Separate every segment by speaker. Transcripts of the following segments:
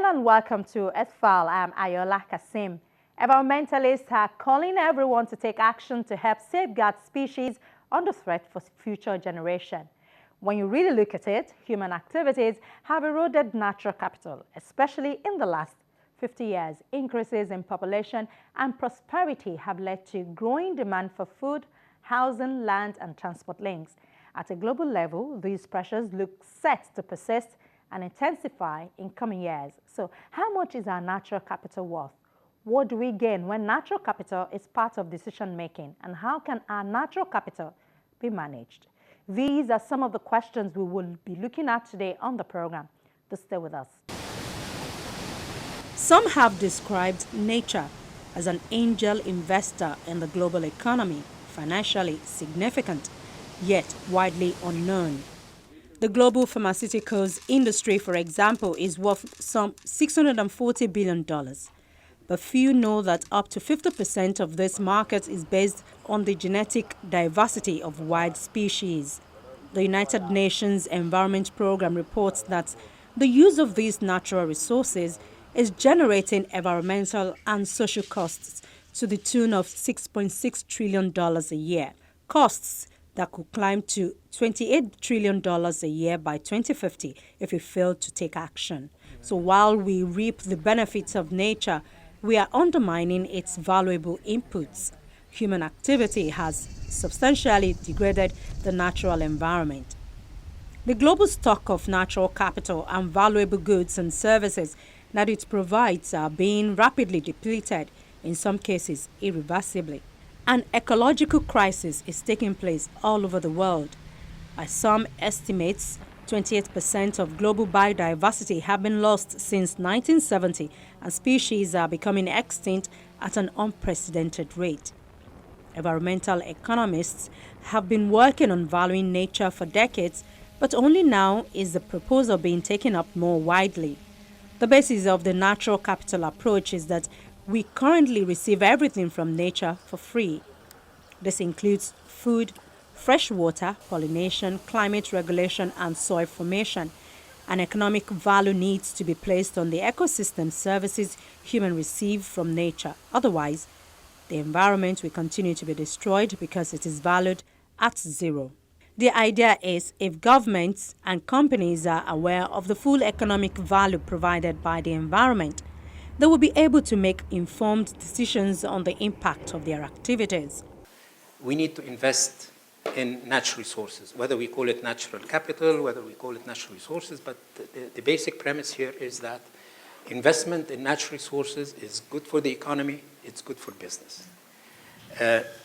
Speaker 1: and welcome to Earthfile. I'm Ayola Kasim. Environmentalists are calling everyone to take action to help safeguard species under threat for future generations. When you really look at it, human activities have eroded natural capital, especially in the last 50 years. Increases in population and prosperity have led to growing demand for food, housing, land, and transport links. At a global level, these pressures look set to persist and intensify in coming years. So how much is our natural capital worth? What do we gain when natural capital is part of decision making? And how can our natural capital be managed? These are some of the questions we will be looking at today on the program. To stay with us. Some have described nature as an angel investor in the global economy, financially significant, yet widely unknown. The global pharmaceuticals industry, for example, is worth some $640 billion. But few know that up to 50% of this market is based on the genetic diversity of wild species. The United Nations Environment Programme reports that the use of these natural resources is generating environmental and social costs to the tune of $6.6 trillion a year. Costs that could climb to $28 trillion a year by 2050 if we fail to take action. So while we reap the benefits of nature, we are undermining its valuable inputs. Human activity has substantially degraded the natural environment. The global stock of natural capital and valuable goods and services that it provides are being rapidly depleted, in some cases irreversibly. An ecological crisis is taking place all over the world. By some estimates, 28% of global biodiversity have been lost since 1970, and species are becoming extinct at an unprecedented rate. Environmental economists have been working on valuing nature for decades, but only now is the proposal being taken up more widely. The basis of the natural capital approach is that we currently receive everything from nature for free. This includes food, fresh water, pollination, climate regulation, and soil formation. An economic value needs to be placed on the ecosystem services humans receive from nature. Otherwise, the environment will continue to be destroyed because it is valued at zero. The idea is if governments and companies are aware of the full economic value provided by the environment, they will be able to make informed decisions on the impact of their activities.
Speaker 2: We need to invest in natural resources, whether we call it natural capital, whether we call it natural resources, but the basic premise here is that investment in natural resources is good for the economy, it's good for business.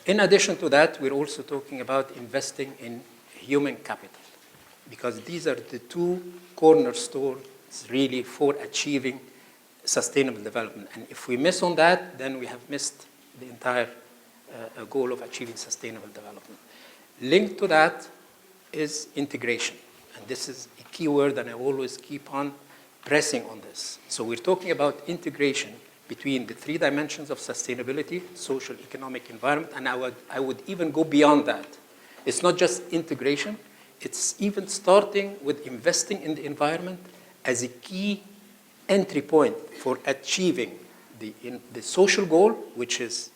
Speaker 2: In addition to that, we're also talking about investing in human capital, because these are the two cornerstones really for achieving sustainable development. And if we miss on that, then we have missed the entire goal of achieving sustainable development. Linked to that is integration. And this is a key word, and I always keep on pressing on this. So we're talking about integration between the three dimensions of sustainability: social, economic, environment, and I would even go beyond that. It's not just integration, it's even starting with investing in the environment as a key entry point for achieving the social goal, which is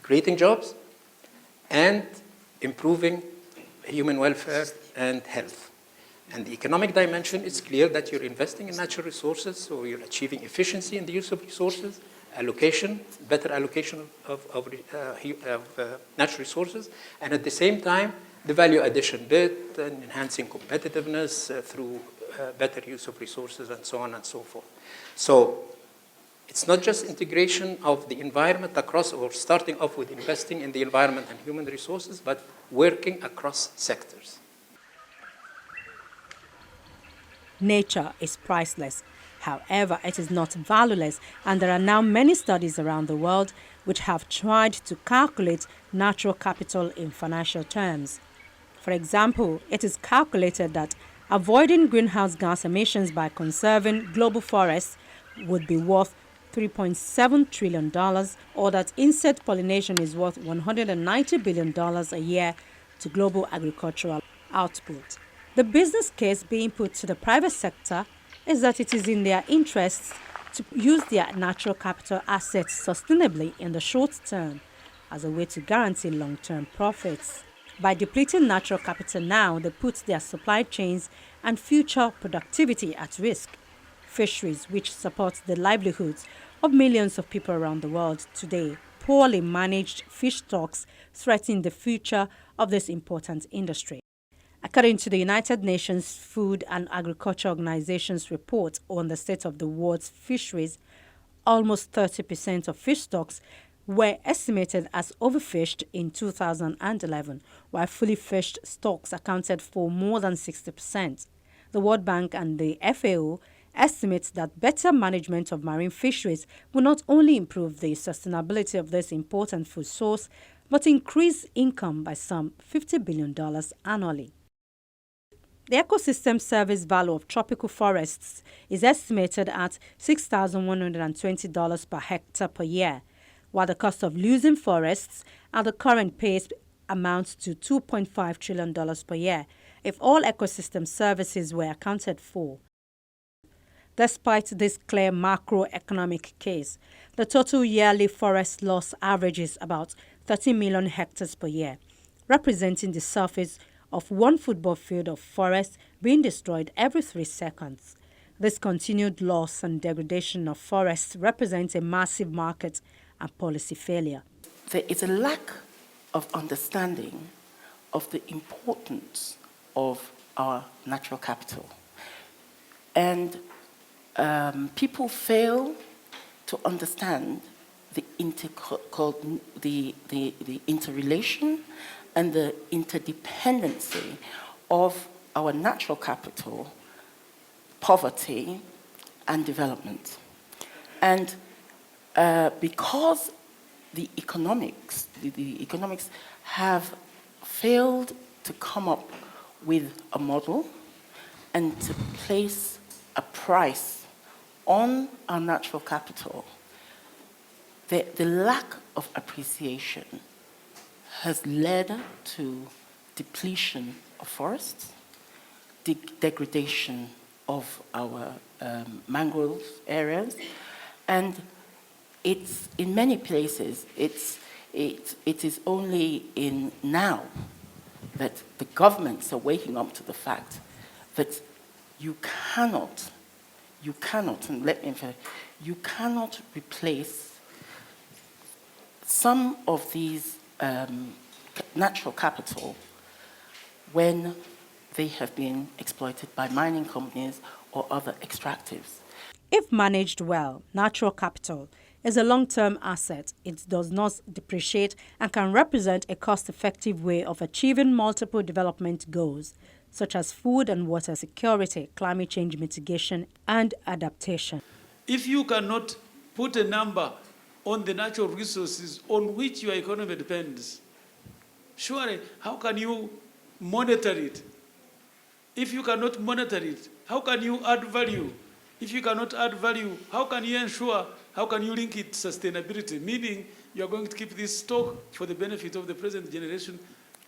Speaker 2: creating jobs and improving human welfare and health. And the economic dimension, it's clear that you're investing in natural resources, so you're achieving efficiency in the use of resources, allocation, better allocation of natural resources, and at the same time, the value addition bit and enhancing competitiveness through better use of resources and so on and so forth. So it's not just integration of the environment across, or starting off with investing in the environment and human resources, but working across sectors.
Speaker 1: Nature is priceless. However, it is not valueless, and there are now many studies around the world which have tried to calculate natural capital in financial terms. For example, it is calculated that avoiding greenhouse gas emissions by conserving global forests would be worth $3.7 trillion, or that insect pollination is worth $190 billion a year to global agricultural output. The business case being put to the private sector is that it is in their interests to use their natural capital assets sustainably in the short term as a way to guarantee long-term profits. By depleting natural capital now, they put their supply chains and future productivity at risk. Fisheries, which support the livelihoods of millions of people around the world today, poorly managed fish stocks threaten the future of this important industry. According to the United Nations Food and Agriculture Organization's report on the state of the world's fisheries, almost 30% of fish stocks were estimated as overfished in 2011, while fully fished stocks accounted for more than 60%. The World Bank and the FAO estimates that better management of marine fisheries will not only improve the sustainability of this important food source, but increase income by some $50 billion annually. The ecosystem service value of tropical forests is estimated at $6,120 per hectare per year, while the cost of losing forests at the current pace amounts to $2.5 trillion per year if all ecosystem services were accounted for. Despite this clear macroeconomic case, the total yearly forest loss averages about 30 million hectares per year, representing the surface of one football field of forest being destroyed every 3 seconds. This continued loss and degradation of forests represents a massive market and policy failure.
Speaker 3: There is a lack of understanding of the importance of our natural capital. And people fail to understand the interrelation and the interdependency of our natural capital, poverty, and development. And because the economics have failed to come up with a model and to place a price on our natural capital, the lack of appreciation has led to depletion of forests, degradation of our mangrove areas, and it's in many places it is only in now that the governments are waking up to the fact that you cannot, and let me emphasize, you cannot replace some of these natural capital when they have been exploited by mining companies or other extractives.
Speaker 1: If managed well, natural capital is a long-term asset. It does not depreciate and can represent a cost-effective way of achieving multiple development goals, such as food and water security, climate change mitigation, and adaptation.
Speaker 4: If you cannot put a number on the natural resources on which your economy depends, surely how can you monitor it? If you cannot monitor it, how can you add value? If you cannot add value, how can you ensure, how can you link it to sustainability? Meaning you are going to keep this stock for the benefit of the present generation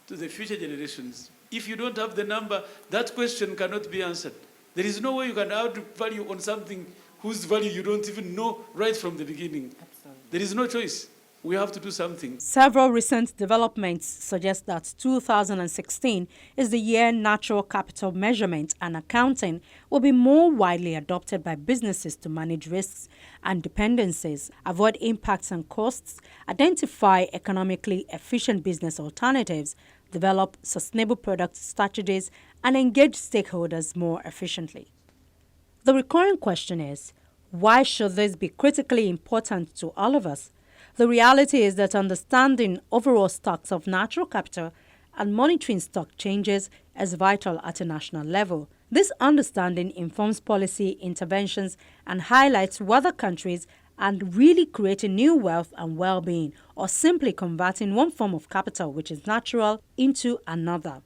Speaker 4: to the future generations. If you don't have the number, that question cannot be answered. There is no way you can add value on something whose value you don't even know right from the beginning. Absolutely. There is no choice. We have to do something.
Speaker 1: Several recent developments suggest that 2016 is the year natural capital measurement and accounting will be more widely adopted by businesses to manage risks and dependencies, avoid impacts and costs, identify economically efficient business alternatives, develop sustainable product strategies, and engage stakeholders more efficiently. The recurring question is, why should this be critically important to all of us? The reality is that understanding overall stocks of natural capital and monitoring stock changes is vital at a national level. This understanding informs policy interventions and highlights whether countries are really creating new wealth and well-being or simply converting one form of capital, which is natural, into another.